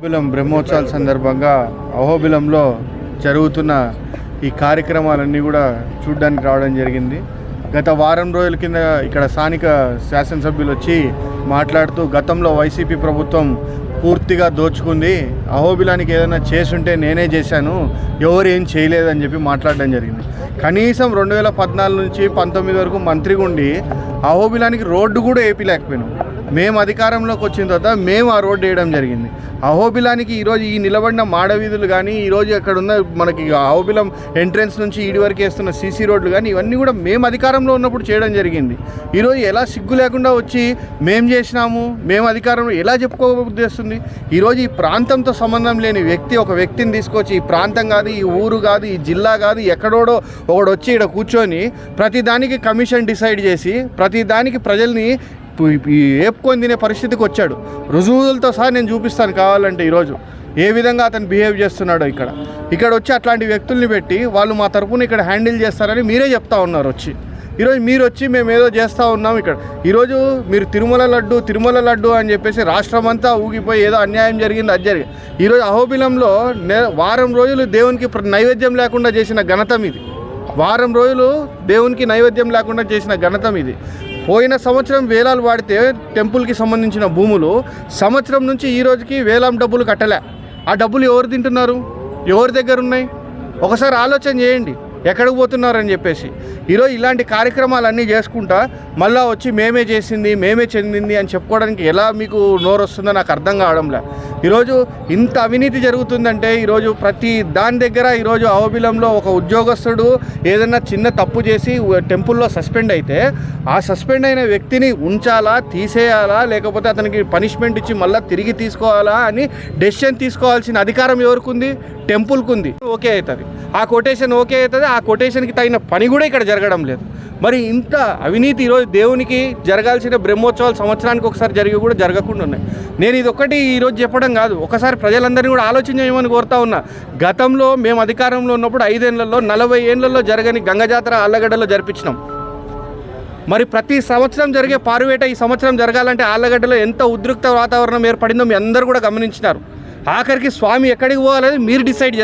అహోబిలం బ్రహ్మోత్సవాల సందర్భంగా అహోబిలంలో జరుగుతున్న ఈ కార్యక్రమాలన్నీ కూడా చూడడానికి రావడం జరిగింది. గత వారం రోజుల కింద ఇక్కడ స్థానిక శాసనసభ్యులు వచ్చి మాట్లాడుతూ గతంలో వైసీపీ ప్రభుత్వం పూర్తిగా దోచుకుంది, అహోబిలానికి ఏదైనా చేసుంటే నేనే చేశాను, ఎవరు ఏం చేయలేదని చెప్పి మాట్లాడడం జరిగింది. కనీసం 2014 నుంచి 19 వరకు మంత్రిగా ఉండి అహోబిలానికి రోడ్డు కూడా వేయలేకపోయినాం. మేము అధికారంలోకి వచ్చిన తర్వాత మేము ఆ రోడ్డు వేయడం జరిగింది. అహోబిలానికి ఈరోజు ఈ నిలబడిన మాడవీధులు కానీ, ఈరోజు అక్కడ ఉన్న మనకి అహోబిలం ఎంట్రెన్స్ నుంచి ఈడి వరకు వేస్తున్న సీసీ రోడ్లు కానీ, ఇవన్నీ కూడా మేము అధికారంలో ఉన్నప్పుడు చేయడం జరిగింది. ఈరోజు ఎలా సిగ్గు లేకుండా వచ్చి మేము చేసినాము, మేము అధికారంలో ఎలా చెప్పుకోబుద్దేస్తుంది? ఈరోజు ఈ ప్రాంతంతో సంబంధం లేని వ్యక్తి ఒక వ్యక్తిని తీసుకొచ్చి, ఈ ప్రాంతం కాదు, ఈ ఊరు కాదు, ఈ జిల్లా కాదు, ఎక్కడోడో ఒకడు వచ్చి ఇక్కడ కూర్చొని ప్రతిదానికి కమిషన్ డిసైడ్ చేసి ప్రతిదానికి ప్రజల్ని ఏపుకొని తినే పరిస్థితికి వచ్చాడు. రుజువులతో సహా నేను చూపిస్తాను కావాలంటే ఈరోజు ఏ విధంగా అతను బిహేవ్ చేస్తున్నాడో. ఇక్కడ వచ్చి అట్లాంటి వ్యక్తుల్ని పెట్టి వాళ్ళు మా తరపున ఇక్కడ హ్యాండిల్ చేస్తారని మీరే చెప్తా ఉన్నారు. ఈరోజు మీరు వచ్చి మేము ఏదో చేస్తూ ఉన్నాం. ఈరోజు మీరు తిరుమల లడ్డు అని చెప్పేసి రాష్ట్రం అంతా ఊగిపోయి ఏదో అన్యాయం జరిగింది, అది జరిగింది. ఈరోజు అహోబిలంలో వారం రోజులు దేవునికి నైవేద్యం లేకుండా చేసిన ఘనతం ఇది. వారం రోజులు దేవునికి నైవేద్యం లేకుండా చేసిన ఘనతం ఇది. పోయిన సంవత్సరం వేలాలు వాడితే టెంపుల్కి సంబంధించిన భూములు సంవత్సరం నుంచి ఈ రోజుకి వేలం డబ్బులు కట్టలే. ఆ డబ్బులు ఎవరు తింటున్నారు, ఎవరి దగ్గర ఉన్నాయి? ఒకసారి ఆలోచన చేయండి ఎక్కడికి పోతున్నారని చెప్పేసి. ఈరోజు ఇలాంటి కార్యక్రమాలన్నీ చేసుకుంటా మళ్ళీ వచ్చి మేమే చేసింది, మేమే చెందింది అని చెప్పుకోవడానికి ఎలా మీకు నోరు వస్తుందో నాకు అర్థం కావడంలే. ఈరోజు ఇంత అవినీతి జరుగుతుందంటే ఈరోజు ప్రతి దాని దగ్గర ఈరోజు అహోబిలంలో ఒక ఉద్యోగస్తుడు ఏదైనా చిన్న తప్పు చేసి టెంపుల్లో సస్పెండ్ అయితే ఆ సస్పెండ్ అయిన వ్యక్తిని ఉంచాలా, తీసేయాలా, లేకపోతే అతనికి పనిష్మెంట్ ఇచ్చి మళ్ళీ తిరిగి తీసుకోవాలా అని డెసిషన్ తీసుకోవాల్సిన అధికారం ఎవరికి ఉంది? టెంపుల్కి ఉంది. ఓకే అవుతుంది, ఆ కొటేషన్ ఓకే అవుతుంది, ఆ కొటేషన్కి తగిన పని కూడా ఇక్కడ జరగడం లేదు. మరి ఇంత అవినీతి ఈరోజు దేవునికి జరగాల్సిన బ్రహ్మోత్సవాలు సంవత్సరానికి ఒకసారి జరిగి కూడా జరగకుండా ఉన్నాయి. నేను ఇది ఒక్కటి ఈరోజు చెప్పడం కాదు, ఒకసారి ప్రజలందరినీ కూడా ఆలోచన చేయమని కోరుతా ఉన్నా. గతంలో మేము అధికారంలో ఉన్నప్పుడు 5 ఏళ్లలో 40 ఏళ్లలో జరగని గంగ జాతర ఆళ్ళగడ్డలో జరిపించినాం. మరి ప్రతి సంవత్సరం జరిగే పారువేట ఈ సంవత్సరం జరగాలంటే ఆళ్ళగడ్డలో ఎంత ఉద్రిక్త వాతావరణం ఏర్పడిందో మీ అందరూ కూడా గమనించినారు. ఆఖరికి స్వామి ఎక్కడికి పోవాలని మీరు డిసైడ్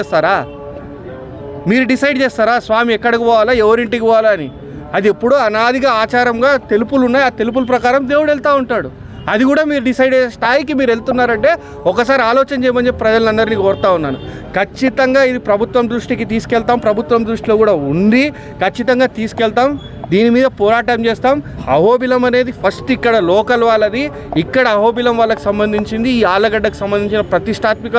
చేస్తారా? స్వామి ఎక్కడికి పోవాలా, ఎవరింటికి పోవాలా అని? అది ఎప్పుడూ అనాదిగా ఆచారంగా తెలుపులు ఉన్నాయి. ఆ తెలుపుల ప్రకారం దేవుడు వెళ్తూ ఉంటాడు. అది కూడా మీరు డిసైడ్ అయ్యే స్థాయికి మీరు వెళ్తున్నారంటే ఒకసారి ఆలోచన చేయమని చెప్పి ప్రజలందరినీ కోరుతా ఉన్నాను. ఖచ్చితంగా ఇది ప్రభుత్వం దృష్టికి తీసుకెళ్తాం, ప్రభుత్వం దృష్టిలో కూడా ఉంది, ఖచ్చితంగా తీసుకెళ్తాం. దీని మీద పోరాటం చేస్తాం. అహోబిలం అనేది ఫస్ట్ ఇక్కడ లోకల్ వాళ్ళది, ఇక్కడ అహోబిలం వాళ్ళకి సంబంధించింది, ఈ ఆళ్ళగడ్డకు సంబంధించిన ప్రతిష్టాత్మక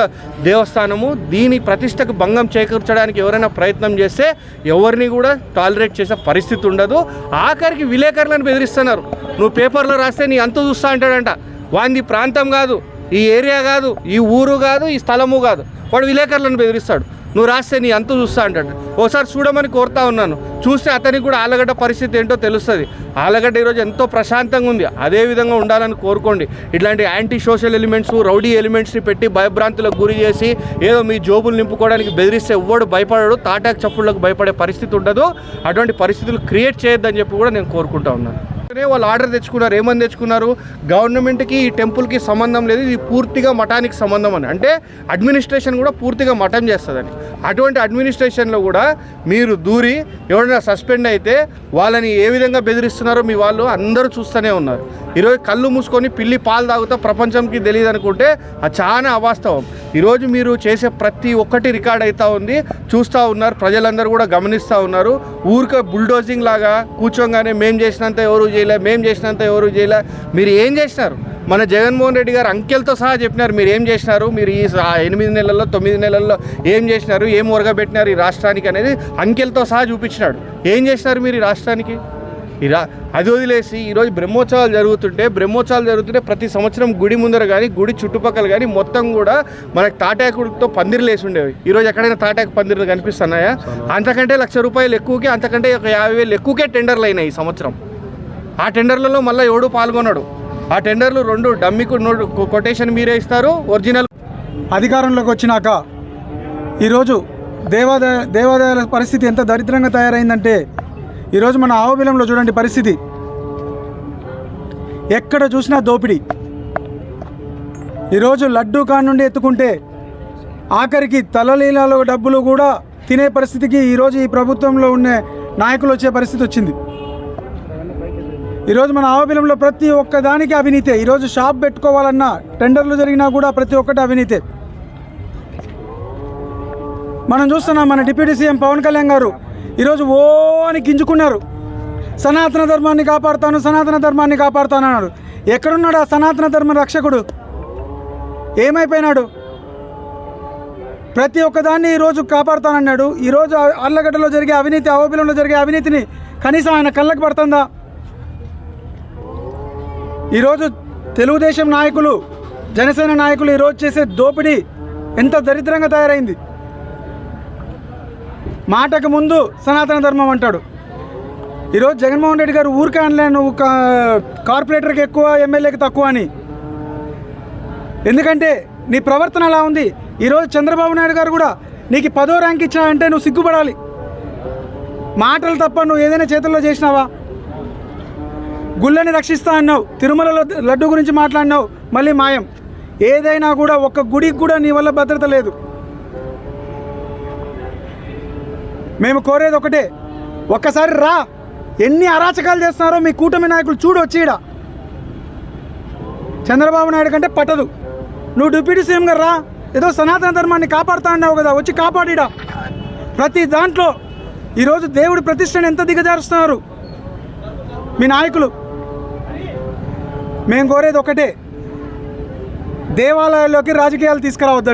దేవస్థానము. దీని ప్రతిష్టకు భంగం చేకూర్చడానికి ఎవరైనా ప్రయత్నం చేస్తే ఎవరిని కూడా టాలరేట్ చేసే పరిస్థితి ఉండదు. ఆఖరికి విలేకరులను బెదిరిస్తున్నారు. నువ్వు పేపర్లో రాస్తే నీ అంత చూస్తా అంటాడంట. వాంది ప్రాంతం కాదు, ఈ ఏరియా కాదు, ఈ ఊరు కాదు, ఈ స్థలము కాదు, వాడు విలేకరులను బెదిరిస్తాడు. నువ్వు రాస్తే నీ అంత చూస్తా అంటాడు. ఒకసారి చూడమని కోరుతా ఉన్నాను. చూస్తే అతనికి కూడా ఆళ్ళగడ్డ పరిస్థితి ఏంటో తెలుస్తుంది. ఆళ్ళగడ్డ ఈరోజు ఎంతో ప్రశాంతంగా ఉంది, అదే విధంగా ఉండాలని కోరుకోండి. ఇట్లాంటి యాంటీ సోషల్ ఎలిమెంట్స్, రౌడీ ఎలిమెంట్స్ని పెట్టి భయభ్రాంతులకు గురి చేసి ఏదో మీ జోబులు నింపుకోవడానికి బెదిరిస్తే ఎవ్వడు భయపడడు, తాటాకు చప్పుళ్ళకు భయపడే పరిస్థితి ఉండదు. అటువంటి పరిస్థితులు క్రియేట్ చేయొద్దని చెప్పి కూడా నేను కోరుకుంటా ఉన్నాను. వాళ్ళు ఆర్డర్ తెచ్చుకున్నారు. ఏమని తెచ్చుకున్నారు? గవర్నమెంట్కి ఈ టెంపుల్కి సంబంధం లేదు, ఇది పూర్తిగా మఠానికి సంబంధం అని. అంటే అడ్మినిస్ట్రేషన్ కూడా పూర్తిగా మఠం చేస్తుందని. అటువంటి అడ్మినిస్ట్రేషన్లో కూడా మీరు దూరి ఎవరైనా సస్పెండ్ అయితే వాళ్ళని ఏ విధంగా బెదిరిస్తున్నారో మీ వాళ్ళు అందరూ చూస్తూనే ఉన్నారు. ఈరోజు కళ్ళు మూసుకొని పిల్లి పాలు తాగుతా ప్రపంచంకి తెలియదు అనుకుంటే అది చాలా అవాస్తవం. ఈరోజు మీరు చేసే ప్రతి ఒక్కటి రికార్డ్ అవుతూ ఉంది, చూస్తూ ఉన్నారు, ప్రజలందరూ కూడా గమనిస్తూ ఉన్నారు. ఊరికే బుల్డోజింగ్ లాగా కూర్చోగానే మేము చేసినంత ఎవరు చేయలే. మీరు ఏం చేసినారు? మన జగన్మోహన్ రెడ్డి గారు అంకెలతో సహా చెప్పినారు మీరు ఏం చేసినారు, మీరు ఈ 8 నెలల్లో 9 నెలల్లో ఏం చేసినారు, ఏం ఒరగబెట్టినారు ఈ రాష్ట్రానికి అనేది అంకెలతో సహా చూపించినాడు. ఏం చేసినారు మీరు ఈ రాష్ట్రానికి? అది వదిలేసి ఈరోజు బ్రహ్మోత్సవాలు జరుగుతుంటే ప్రతి సంవత్సరం గుడి ముందర కానీ, గుడి చుట్టుపక్కల కానీ మొత్తం కూడా మనకు తాటాకులతో పందిర్లు వేసి ఉండేవి. ఈరోజు ఎక్కడైనా తాటాకు పందిర్లు కనిపిస్తున్నాయా? అంతకంటే ₹1,00,000 ఎక్కువకే, అంతకంటే ఒక 50,000 ఎక్కువకే టెండర్లు అయినాయి ఈ సంవత్సరం. ఆ టెండర్లలో మళ్ళీ ఎవడు పాల్గొన్నాడు? ఆ టెండర్లు 2 డమ్మి కొటేషన్ మీరే ఇస్తారు, ఒరిజినల్. అధికారంలోకి వచ్చినాక ఈరోజు దేవాలయాల పరిస్థితి ఎంత దరిద్రంగా తయారైందంటే ఈరోజు మన అహోబిలంలో చూడండి పరిస్థితి. ఎక్కడ చూసినా దోపిడీ, ఈరోజు లడ్డూ కాడ నుండి ఎత్తుకుంటే ఆఖరికి తలలీలాలో డబ్బులు కూడా తినే పరిస్థితికి ఈరోజు ఈ ప్రభుత్వంలో ఉన్న నాయకులు వచ్చే పరిస్థితి వచ్చింది. ఈరోజు మన ఆవబిలంలో ప్రతి ఒక్క దానికి అవినీతే. ఈరోజు షాప్ పెట్టుకోవాలన్నా టెండర్లు జరిగినా కూడా ప్రతి ఒక్కటి అవినీతే. మనం చూస్తున్నాం మన డిప్యూటీ సీఎం పవన్ కళ్యాణ్ గారు ఈరోజు ఓ అని గింజుకున్నారు. సనాతన ధర్మాన్ని కాపాడుతాను, సనాతన ధర్మాన్ని కాపాడుతాను అన్నాడు. ఎక్కడున్నాడు ఆ సనాతన ధర్మ రక్షకుడు? ఏమైపోయినాడు? ప్రతి ఒక్కదాన్ని ఈరోజు కాపాడుతానన్నాడు. ఈరోజు అర్లగడ్డలో జరిగే అవినీతి, అవబిలంలో జరిగే అవినీతిని కనీసం ఆయన కళ్ళకు పడుతుందా? ఈరోజు తెలుగుదేశం నాయకులు, జనసేన నాయకులు ఈరోజు చేసే దోపిడీ ఎంత దరిద్రంగా తయారైంది. మాటకు ముందు సనాతన ధర్మం అంటాడు. ఈరోజు జగన్మోహన్ రెడ్డి గారు ఊరికే అనలే నువ్వు కార్పొరేటర్కి ఎక్కువ, ఎమ్మెల్యేకి తక్కువ అని. ఎందుకంటే నీ ప్రవర్తన అలా ఉంది. ఈరోజు చంద్రబాబు నాయుడు గారు కూడా నీకు 10వ ర్యాంక్ ఇచ్చాడంటే నువ్వు సిగ్గుపడాలి. మాటలు తప్ప నువ్వు ఏదైనా చేతుల్లో చేసినావా? గుళ్ళని రక్షిస్తా అన్నావు, తిరుమలలో లడ్డు గురించి మాట్లాడినావు, మళ్ళీ మాయం. ఏదైనా కూడా ఒక్క గుడికి కూడా నీ వల్ల భద్రత లేదు. మేము కోరేది ఒకటే, ఒక్కసారి రా. ఎన్ని అరాచకాలు చేస్తున్నారో మీ కూటమి నాయకులు చూడు వచ్చి ఈడ. చంద్రబాబు నాయుడు కంటే పట్టదు. నువ్వు డిప్యూటీ సీఎంగా రా. ఏదో సనాతన ధర్మాన్ని కాపాడుతా అన్నావు కదా, వచ్చి కాపాడిడా. ప్రతి దాంట్లో ఈరోజు దేవుడి ప్రతిష్టను ఎంత దిగజారుస్తున్నారు మీ నాయకులు. మేము కోరేది ఒకటే, దేవాలయాల్లోకి రాజకీయాలు తీసుకురావద్దండి.